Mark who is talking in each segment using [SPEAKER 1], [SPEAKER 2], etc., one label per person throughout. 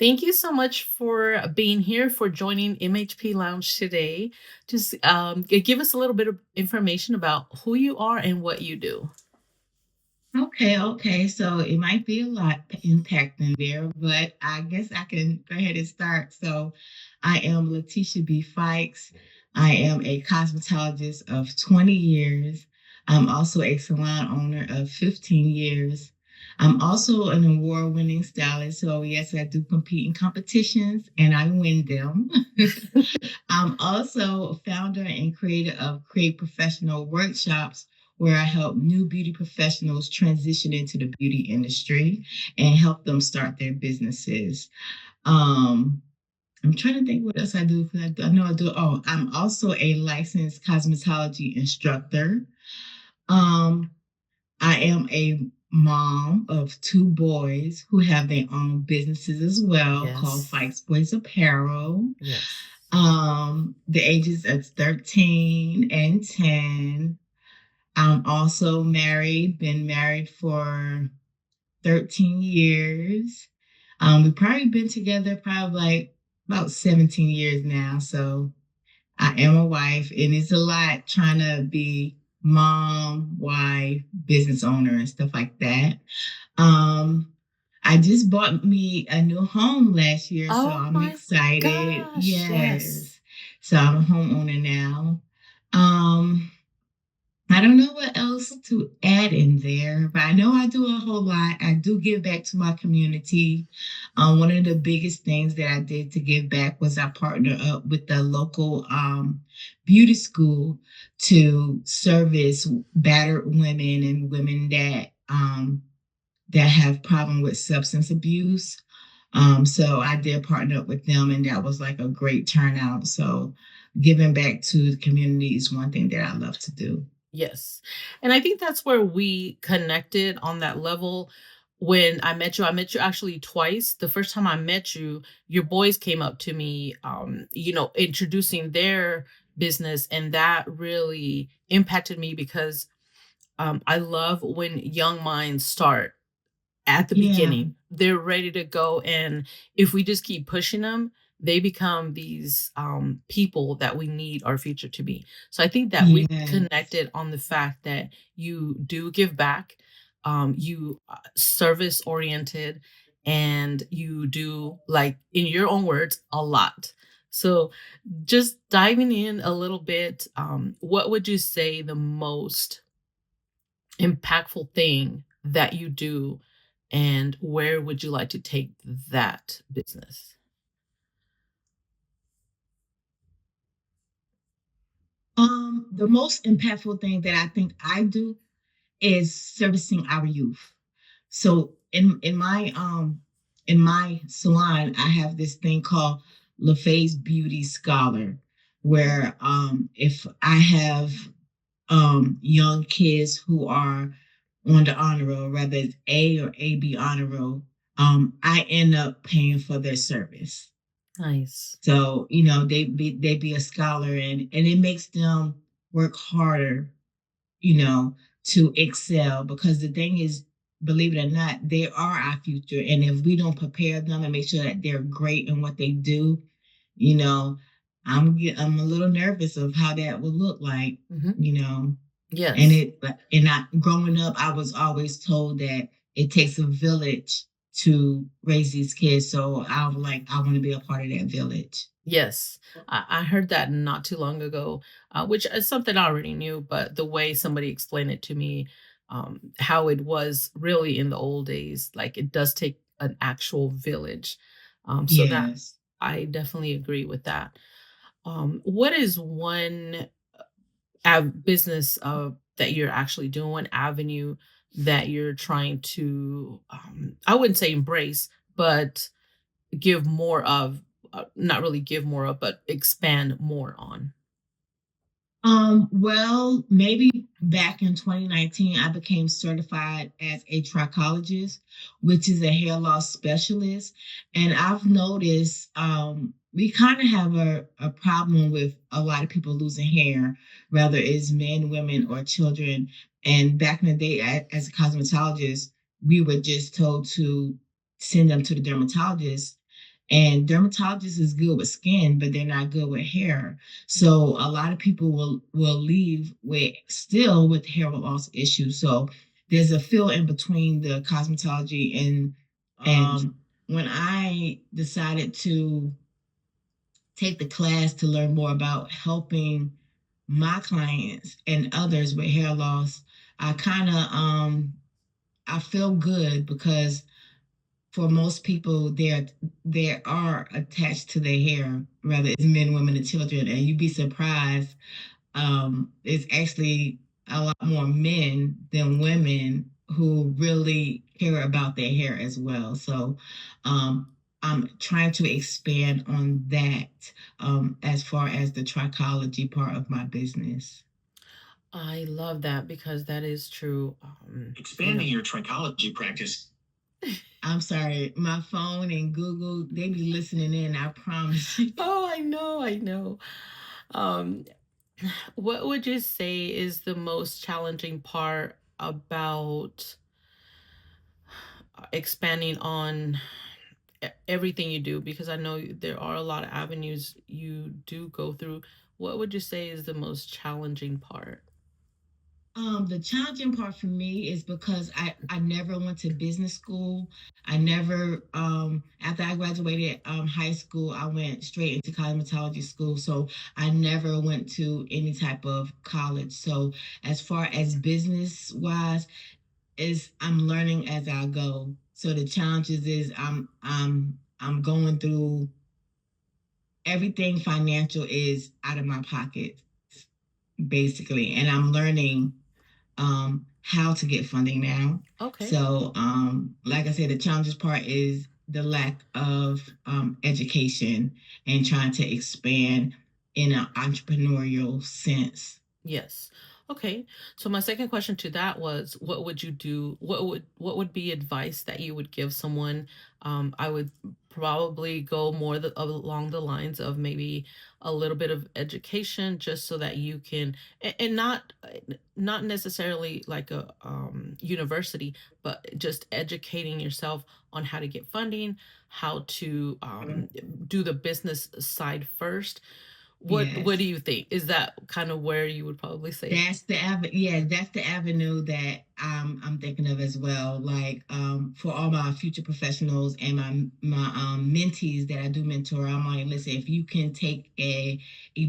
[SPEAKER 1] Thank you so much for being here, for joining MHP Lounge today. Just give us a little bit of information about who you are and what you do.
[SPEAKER 2] Okay. So it might be a lot impacting there, but I guess I can go ahead and start. So I am Latisha B. Fikes. I am a cosmetologist of 20 years. I'm also a salon owner of 15 years. I'm also an award-winning stylist. So yes, I do compete in competitions and I win them. I'm also a founder and creator of Create Professional Workshops, where I help new beauty professionals transition into the beauty industry and help them start their businesses. Um, I'm trying to think what else I do. 'Cause I know I do. Oh, I'm also a licensed cosmetology instructor. Um, I am a mom of two boys who have their own businesses as well called
[SPEAKER 1] Yes.
[SPEAKER 2] Fikes Boys Apparel.
[SPEAKER 1] Yes.
[SPEAKER 2] The ages of 13 and 10. I'm also married, been married for 13 years. We've probably been together probably like about 17 years now. So I am a wife, and it's a lot trying to be mom, wife, business owner, and stuff like that. Um, I just bought me a new home last year, so
[SPEAKER 1] Oh
[SPEAKER 2] I'm
[SPEAKER 1] my
[SPEAKER 2] excited.
[SPEAKER 1] gosh. Yes.
[SPEAKER 2] Yes. So I'm a homeowner now. Um, I don't know what else to add in there, but I know I do a whole lot. I do give back to my community. One of the biggest things that I did to give back was I partnered up with the local beauty school to service battered women and women that have problem with substance abuse. So I did partner up with them, and that was like a great turnout. So giving back to the community is one thing that I love to do.
[SPEAKER 1] Yes. And I think that's where we connected on that level. When I met you actually twice. The first time I met you, your boys came up to me, introducing their business, and that really impacted me because I love when young minds start at the
[SPEAKER 2] Yeah.
[SPEAKER 1] beginning. They're ready to go, and if we just keep pushing them, they become these people that we need our future to be. So I think that we
[SPEAKER 2] Yes.
[SPEAKER 1] connected on the fact that you do give back, you service oriented, and you do, like in your own words, a lot. So just diving in a little bit, what would you say the most impactful thing that you do, and where would you like to take that business?
[SPEAKER 2] The most impactful thing that I think I do is servicing our youth. So in my salon, I have this thing called LaFay's Beauty Scholar, where if I have young kids who are on the honor roll, whether it's A or AB honor roll, I end up paying for their service.
[SPEAKER 1] Nice.
[SPEAKER 2] So, they be a scholar, and it makes them work harder, to excel, because the thing is, believe it or not, they are our future. And if we don't prepare them and make sure that they're great in what they do, you know, I'm a little nervous of how that would look like,
[SPEAKER 1] Mhm.
[SPEAKER 2] you know. And
[SPEAKER 1] Yes.
[SPEAKER 2] it and I growing up, I was always told that it takes a village to raise these kids. So I want to be a part of that village.
[SPEAKER 1] Yes. I heard that not too long ago, which is something I already knew, but the way somebody explained it to me, how it was really in the old days, like it does take an actual village. So that
[SPEAKER 2] Yes.
[SPEAKER 1] I definitely agree with that. What is one business that you're actually doing, one avenue that you're trying to, I wouldn't say embrace, but give more of, not really give more of, but expand more on?
[SPEAKER 2] Well, maybe back in 2019, I became certified as a trichologist, which is a hair loss specialist. And I've noticed we kind of have a problem with a lot of people losing hair, whether it's men, women, or children. And back in the day, as a cosmetologist, we were just told to send them to the dermatologist. And dermatologists is good with skin, but they're not good with hair. So a lot of people will leave with still with hair loss issues. So there's a fill in between the cosmetology and when I decided to take the class to learn more about helping my clients and others with hair loss, I kind of I feel good because for most people they are attached to their hair, whether it's men, women, and children, and you'd be surprised. It's actually a lot more men than women who really care about their hair as well. So I'm trying to expand on that as far as the trichology part of my business.
[SPEAKER 1] I love that because that is true.
[SPEAKER 2] Expanding your trichology practice. I'm sorry, my phone and Google, they be listening in, I promise you.
[SPEAKER 1] Oh, I know, I know. Um, what would you say is the most challenging part about expanding on everything you do? Because I know there are a lot of avenues you do go through. What would you say is the most challenging part?
[SPEAKER 2] The challenging part for me is because I never went to business school. I never after I graduated high school, I went straight into cosmetology school. So I never went to any type of college. So as far as business wise, is I'm learning as I go. So the challenges is I'm going through everything financial is out of my pocket basically, and I'm learning how to get funding now.
[SPEAKER 1] Okay.
[SPEAKER 2] So, like I said, the challenges part is the lack of education and trying to expand in an entrepreneurial sense.
[SPEAKER 1] Yes. Okay. So my second question to that was, what would you do? What would be advice that you would give someone? I would probably go more along the lines of maybe a little bit of education, just so that you can, and not necessarily like a university, but just educating yourself on how to get funding, how to do the business side first. What do
[SPEAKER 2] Yes.
[SPEAKER 1] you think? Is that kind of where you would probably say?
[SPEAKER 2] That's the avenue that I'm thinking of as well. Like for all my future professionals and my mentees that I do mentor, I'm like, listen, if you can take a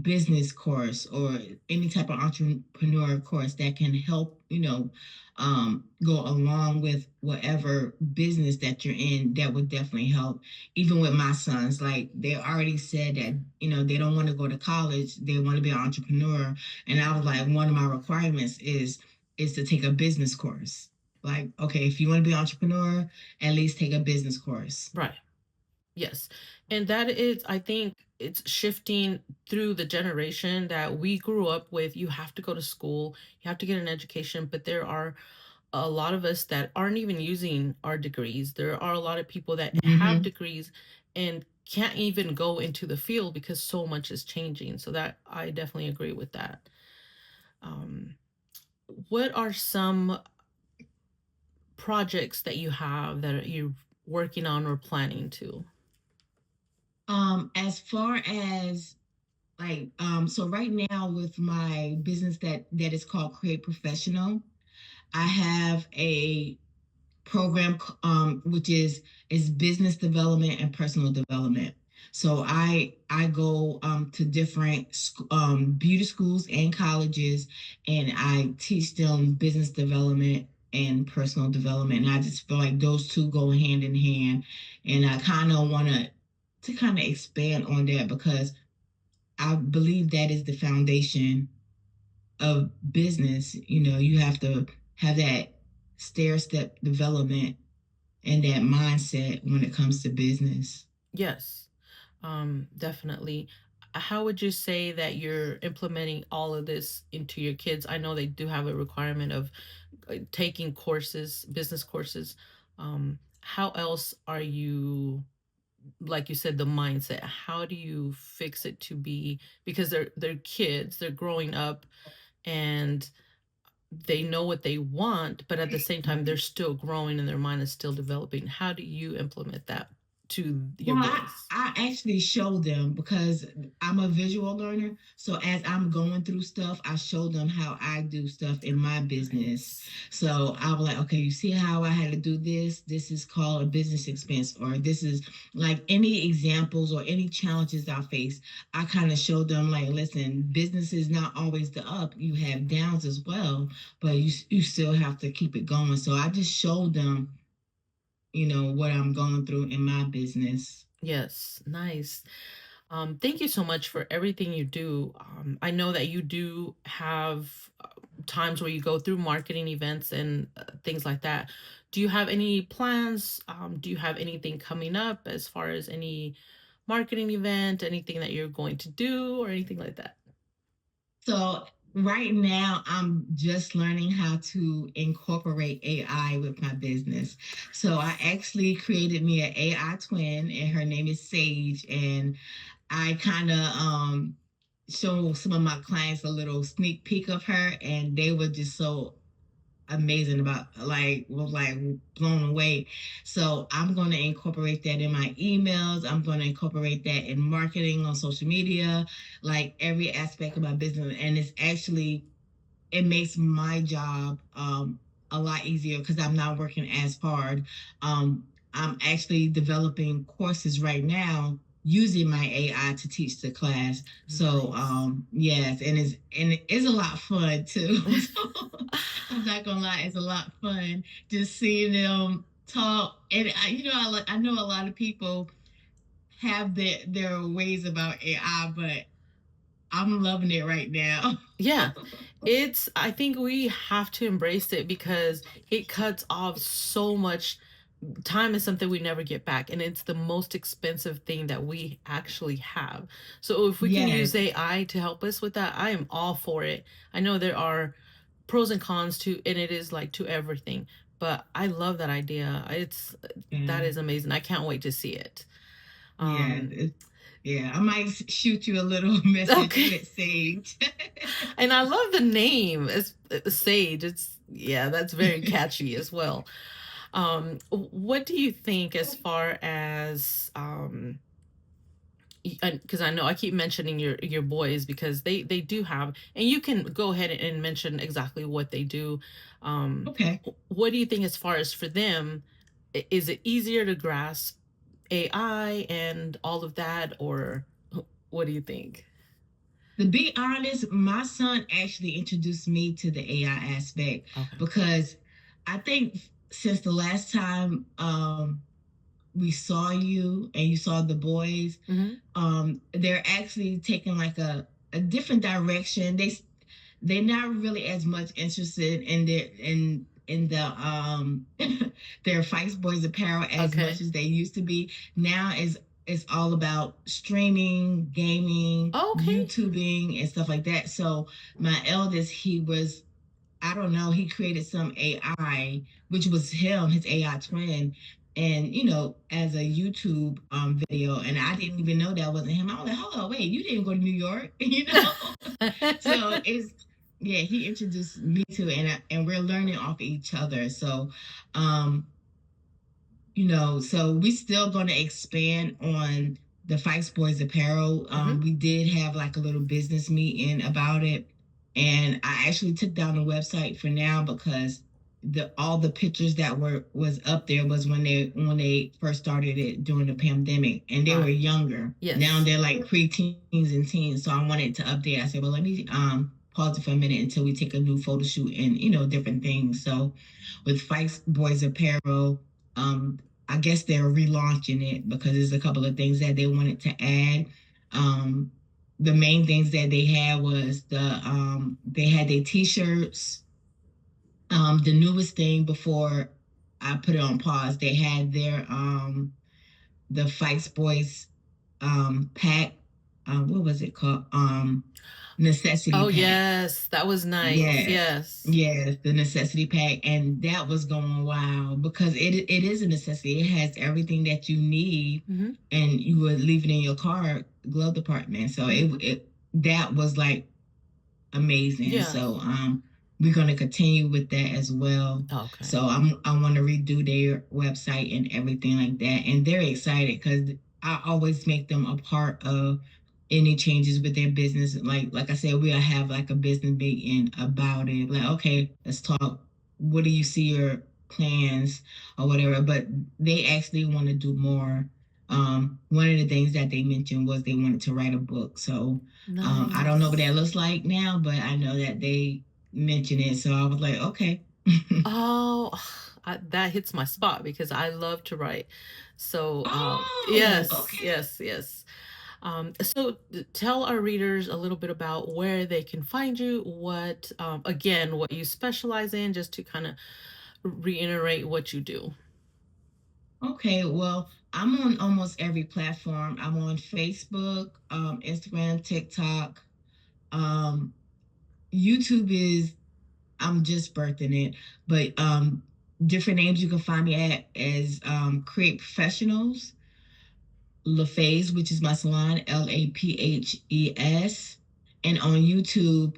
[SPEAKER 2] business course or any type of entrepreneur course that can help, go along with whatever business that you're in, that would definitely help. Even with my sons, like they already said that, they don't want to go to college, they want to be an entrepreneur, and I was like, one of my requirements is to take a business course. Like, okay, if you want to be an entrepreneur, at least take a business course.
[SPEAKER 1] Right. Yes. And that is, I think it's shifting through the generation that we grew up with. You have to go to school, you have to get an education, but there are a lot of us that aren't even using our degrees. There are a lot of people that have
[SPEAKER 2] Mm-hmm.
[SPEAKER 1] degrees and can't even go into the field because so much is changing. So that I definitely agree with that. Um, what are some projects that you have that you're working on or planning to?
[SPEAKER 2] As far as like, so right now with my business that is called Create Professional, I have a program which is business development and personal development. So I go to different beauty schools and colleges, and I teach them business development and personal development. And I just feel like those two go hand in hand, and I kind of want to kind of expand on that because I believe that is the foundation of business. You have to have that stair step development and that mindset when it comes to business.
[SPEAKER 1] Yes, definitely. How would you say that you're implementing all of this into your kids? I know they do have a requirement of taking courses, business courses. How else are you, like you said, the mindset? How do you fix it to be, because they're kids, they're growing up, and they know what they want, but at the same time they're still growing and their mind is still developing. How do you implement that? to your
[SPEAKER 2] Well,
[SPEAKER 1] boys?
[SPEAKER 2] I actually show them because I'm a visual learner. So as I'm going through stuff, I show them how I do stuff in my business.
[SPEAKER 1] Nice.
[SPEAKER 2] So I was like, okay, you see how I had to do this? This is called a business expense, or this is like any examples or any challenges I face. I kind of show them like, listen, business is not always the up. You have downs as well, but you still have to keep it going. So I just show them, what I'm going through in my business.
[SPEAKER 1] Yes, nice. Thank you so much for everything you do. I know that you do have times where you go through marketing events and things like that. Do you have any plans? Do you have anything coming up as far as any marketing event, anything that you're going to do, or anything like that?
[SPEAKER 2] So right now, I'm just learning how to incorporate AI with my business. So I actually created me an AI twin, and her name is Sage. And I kind of show some of my clients a little sneak peek of her, and they were just so amazing about like was like blown away. So I'm going to incorporate that in my emails. I'm going to incorporate that in marketing on social media, like every aspect of my business. And it makes my job a lot easier because I'm not working as hard. I'm actually developing courses right now using my AI to teach the class. So
[SPEAKER 1] Nice.
[SPEAKER 2] yes, and it is a lot of fun too. So I'm not gonna lie, it's a lot of fun just seeing them talk. And I know a lot of people have their ways about AI, but I'm loving it right now.
[SPEAKER 1] Yeah. I think we have to embrace it because it cuts off so much time is something we never get back, and it's the most expensive thing that we actually have. So if we can use
[SPEAKER 2] Yes.
[SPEAKER 1] AI to help us with that, I am all for it. I know there are pros and cons to, and it is like to everything, but I love that idea. That
[SPEAKER 2] Yeah.
[SPEAKER 1] is amazing. I can't wait to see it.
[SPEAKER 2] Yeah.
[SPEAKER 1] um
[SPEAKER 2] Yeah. I might shoot you a little message
[SPEAKER 1] okay.
[SPEAKER 2] with Sage.
[SPEAKER 1] And I love the name. It's Sage. It's, yeah, that's very catchy as well. What do you think as far as because I know I keep mentioning your boys because they do have, and you can go ahead and mention exactly what they do.
[SPEAKER 2] Okay.
[SPEAKER 1] What do you think as far as for them? Is it easier to grasp AI and all of that, or what do you think?
[SPEAKER 2] To be honest, my son actually introduced me to the AI aspect
[SPEAKER 1] Okay.
[SPEAKER 2] because I think since the last time we saw you and you saw the boys,
[SPEAKER 1] Hmm.
[SPEAKER 2] they're actually taking like a different direction. They're not really as much interested in the their Fikes Boys apparel as much
[SPEAKER 1] Okay.
[SPEAKER 2] as they used to be. Now is it's all about streaming, gaming,
[SPEAKER 1] Okay.
[SPEAKER 2] YouTubing, and stuff like that. So my eldest, he was, I don't know, he created some AI, which was him, his AI twin, and as a YouTube video, and I didn't even know that wasn't him. I was like, hold on, wait, you didn't go to New York, So it's yeah, he introduced me to it, and we're learning off each other. So um, so we still going to expand on the Fikes Boys apparel.
[SPEAKER 1] Hmm.
[SPEAKER 2] We did have like a little business meeting about it, and I actually took down the website for now because the all the pictures that was up there was when they first started it during the pandemic, and they were
[SPEAKER 1] Right.
[SPEAKER 2] younger. Now
[SPEAKER 1] Yes.
[SPEAKER 2] they're like preteens and teens, so I wanted to update. I said, well, let me pause it for a minute until we take a new photo shoot and different things. So with Fikes Boys apparel. Um, I guess they're relaunching it because there's a couple of things that they wanted to add. Um, the main things that they had was they had their t-shirts. The newest thing before I put it on pause, they had their the Fikes Boys pack. What was it called? Necessity
[SPEAKER 1] Oh
[SPEAKER 2] pack.
[SPEAKER 1] yes, that was nice.
[SPEAKER 2] Yes,
[SPEAKER 1] Yes.
[SPEAKER 2] yes, the necessity pack, and that was going wild because it is a necessity. It has everything that you need,
[SPEAKER 1] Hmm.
[SPEAKER 2] and you would leave it in your car glove department. So
[SPEAKER 1] Hmm.
[SPEAKER 2] it that was like amazing.
[SPEAKER 1] Yeah.
[SPEAKER 2] So we're going to continue with that as well.
[SPEAKER 1] Okay.
[SPEAKER 2] So I want to redo their website and everything like that. And they're excited because I always make them a part of any changes with their business. Like I said, we'll have like a business meeting about it. Like, okay, let's talk. What do you see your plans or whatever? But they actually want to do more. One of the things that they mentioned was they wanted to write a book. So I don't know what that
[SPEAKER 1] Nice.
[SPEAKER 2] looks like now, but I know that they mentioned it. So I was like, okay.
[SPEAKER 1] Oh, that hits my spot because I love to write. So,
[SPEAKER 2] Oh,
[SPEAKER 1] yes,
[SPEAKER 2] okay.
[SPEAKER 1] yes, yes. So tell our readers a little bit about where they can find you, what, again, what you specialize in, just to kind of reiterate what you do.
[SPEAKER 2] Okay. Well, I'm on almost every platform. I'm on Facebook, Instagram, TikTok. Um, YouTube is, I'm just birthing it, but different names you can find me at as Create Professionals, LaPhaze, which is my salon, Laphes. And on YouTube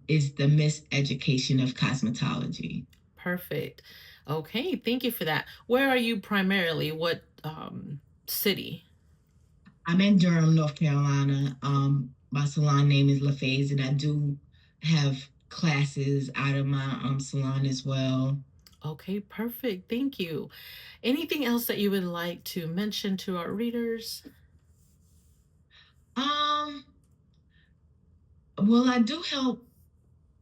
[SPEAKER 2] is the Miss Education of Cosmetology.
[SPEAKER 1] Perfect. Okay, thank you for that. Where are you primarily? What city?
[SPEAKER 2] I'm in Durham, North Carolina. My salon name is LaFaze, and I do have classes out of my salon as well.
[SPEAKER 1] Okay, perfect. Thank you. Anything else that you would like to mention to our readers?
[SPEAKER 2] Um, well, I do help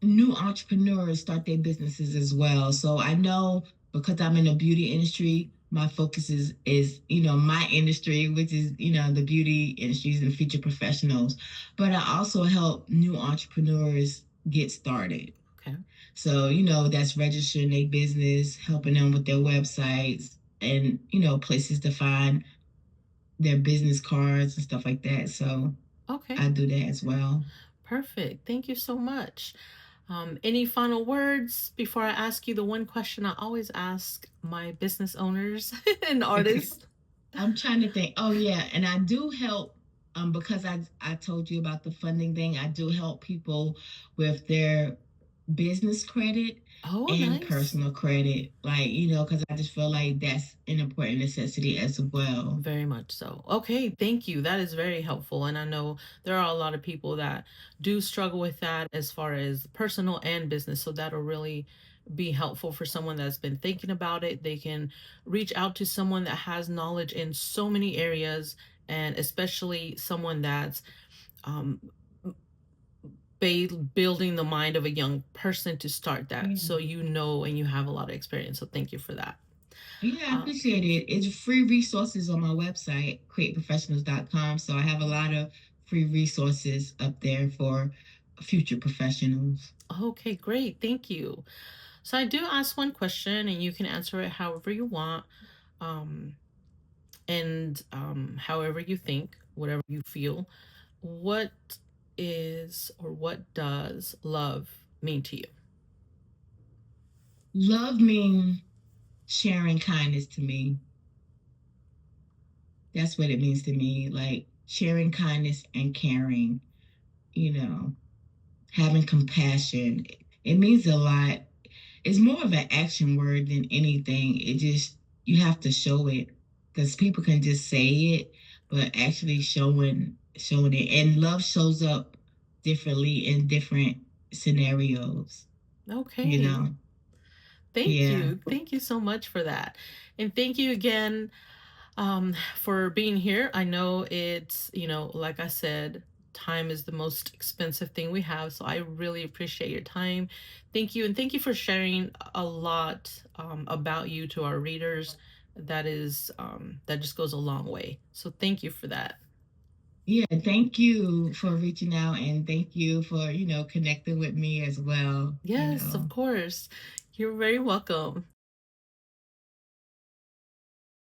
[SPEAKER 2] new entrepreneurs start their businesses as well. So I know because I'm in the beauty industry, my focus is my industry, which is the beauty industries and future professionals. But I also help new entrepreneurs get started.
[SPEAKER 1] Okay.
[SPEAKER 2] So, that's registering their business, helping them with their websites and, places to find their business cards and stuff like that. So
[SPEAKER 1] Okay.
[SPEAKER 2] I do that as well.
[SPEAKER 1] Perfect. Thank you so much. Any final words before I ask you the one question I always ask my business owners and artists?
[SPEAKER 2] I'm trying to think. Oh yeah, and I do help because I told you about the funding thing. I do help people with their business credit
[SPEAKER 1] Oh,
[SPEAKER 2] and
[SPEAKER 1] nice.
[SPEAKER 2] personal credit. Like, because I just feel like that's an important necessity as well.
[SPEAKER 1] Very much so. Okay, thank you. That is very helpful. And I know there are a lot of people that do struggle with that as far as personal and business. So that'll really be helpful for someone that's been thinking about it. They can reach out to someone that has knowledge in so many areas, and especially someone that's um, building the mind of a young person to start that.
[SPEAKER 2] Yeah.
[SPEAKER 1] So you know, and you have a lot of experience. So thank you for that.
[SPEAKER 2] Yeah, I
[SPEAKER 1] Um,
[SPEAKER 2] appreciate it. It's free resources on my website, createprofessionals.com. So I have a lot of free resources up there for future professionals.
[SPEAKER 1] okay, great. Thank you. So I do ask one question, and you can answer it however you want, um, and however you think, whatever you feel. What is or what does love mean to you?
[SPEAKER 2] Love means sharing kindness to me. That's what it means to me. Like sharing kindness and caring, you know, having compassion. It means a lot. It's more of an action word than anything. It just, you have to show it because people can just say it, but actually showing it. And love shows up differently in different scenarios, you
[SPEAKER 1] Okay.
[SPEAKER 2] know?
[SPEAKER 1] Thank
[SPEAKER 2] Yeah.
[SPEAKER 1] you. Thank you so much for that. And thank you again for being here. I know it's, like I said, time is the most expensive thing we have. So I really appreciate your time. Thank you. And thank you for sharing a lot about you to our readers. That just goes a long way. So thank you for that.
[SPEAKER 2] Yeah. Thank you for reaching out and thank you for, connecting with me as well,
[SPEAKER 1] Yes, of course. You're very welcome.